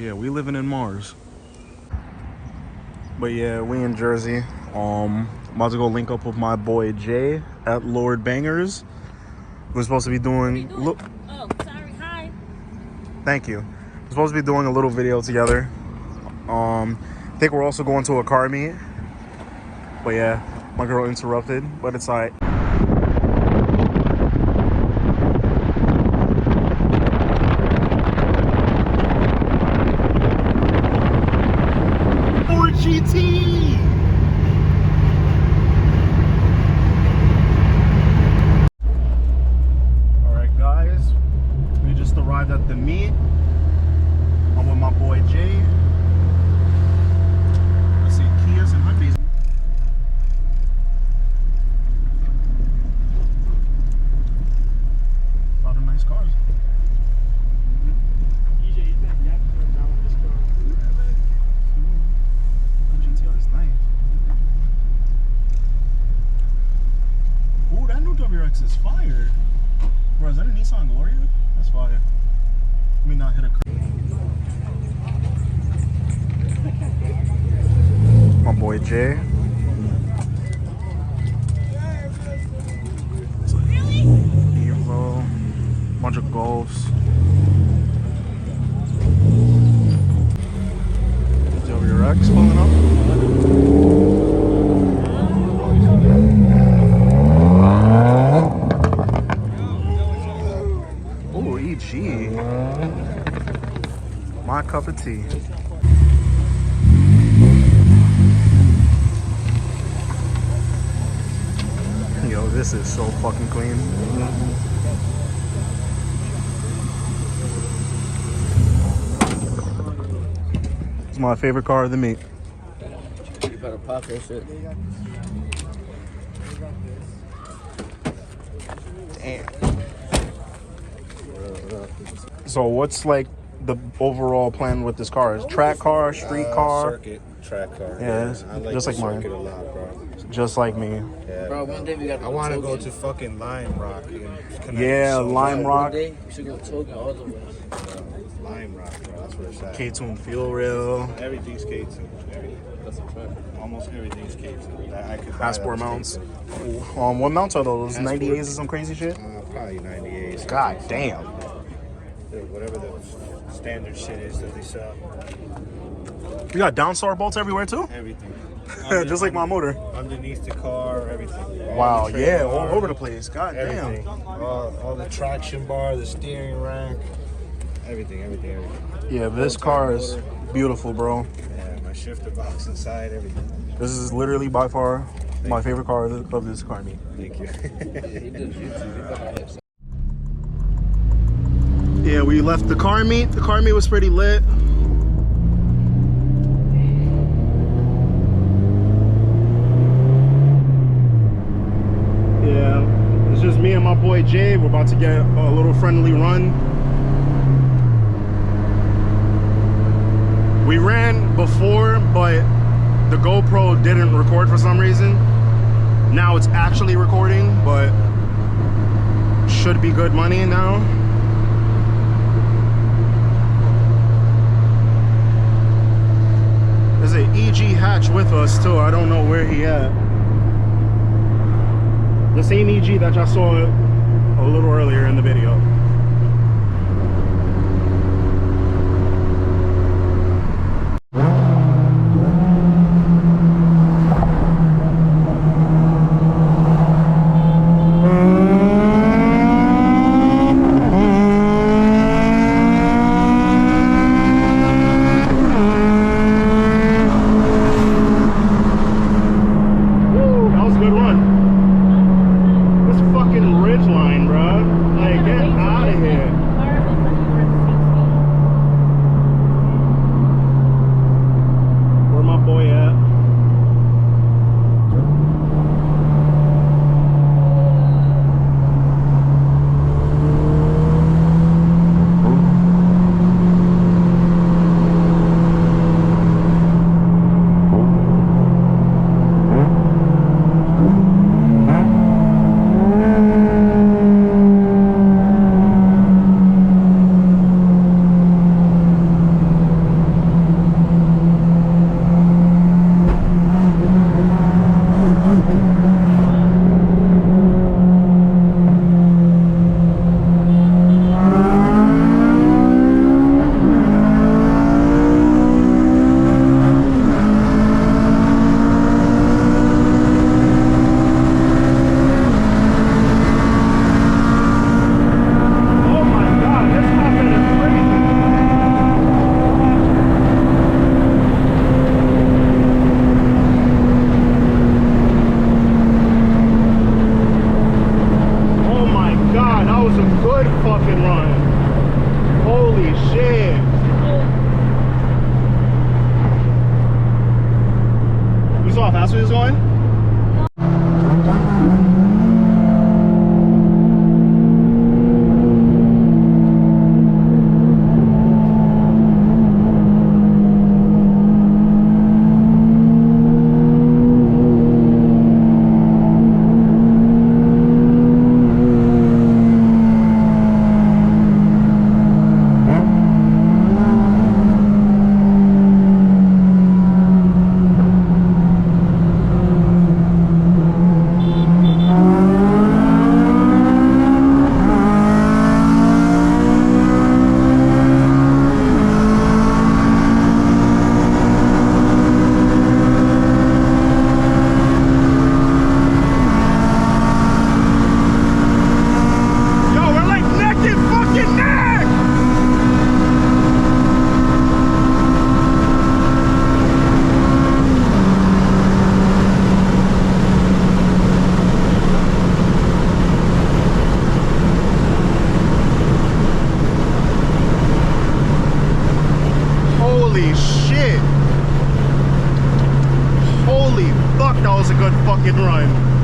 Yeah, we living in Mars. But yeah, we in Jersey. About to go link up with my boy Jay at Lord Bangers. We're supposed to be doing. Oh, sorry. Hi. Thank you. We're supposed to be doing a little video together. I think we're also going to a car meet. But yeah, my girl interrupted, but it's alright. GT. All right, guys, we just arrived at the meet. I'm with my boy Jay. I see Kias and Hyundais. A lot of nice cars. WRX is fire. Bro, is that a Nissan Gloria? That's fire. Let me not hit a curve. My boy Jay. Evo. Bunch of Golfs. WRX pulling up. My cup of tea. Yo, this is so fucking clean. It's my favorite car of the meet. You better pop that shit. Damn. So what's like the overall plan with this car? Is track car, street car? Circuit, track car. Yeah, I like just like mine. A lot, bro. Just like me. Yeah. Bro, one day we got to I want to go to fucking Lime Rock. Yeah, Lime Rock. One day we should go Token all the way. Lime Rock, bro. That's where it's at. K24 fuel rail. Everything's K2. That's a fact. Almost everything's K2. That I could buy. Passport mounts. What mounts are those? 98s or some crazy shit? Probably 98s. God damn. Whatever the standard shit is that they sell. We got downstar bolts everywhere too? Everything. Just like my motor. Underneath the car, everything. Wow, yeah, all over the place. God Everything. damn. All the traction bar, the steering rack, everything. Yeah, this car is beautiful, bro. Yeah, my shifter box inside, everything. This is literally by far my favorite car of this car meet. Thank you. Yeah, we left the car meet. The car meet was pretty lit. Yeah, it's just me and my boy Jay. We're about to get a little friendly run. We ran before, but the GoPro didn't record for some reason. Now it's actually recording, but should be good money now. There's an EG hatch with us too. I don't know where he at. The same EG that y'all saw a little earlier in the video. That was a good run. This fucking rich a good fucking run. Holy shit. You saw how fast we was going? Holy shit. Holy fuck, that was a good fucking run.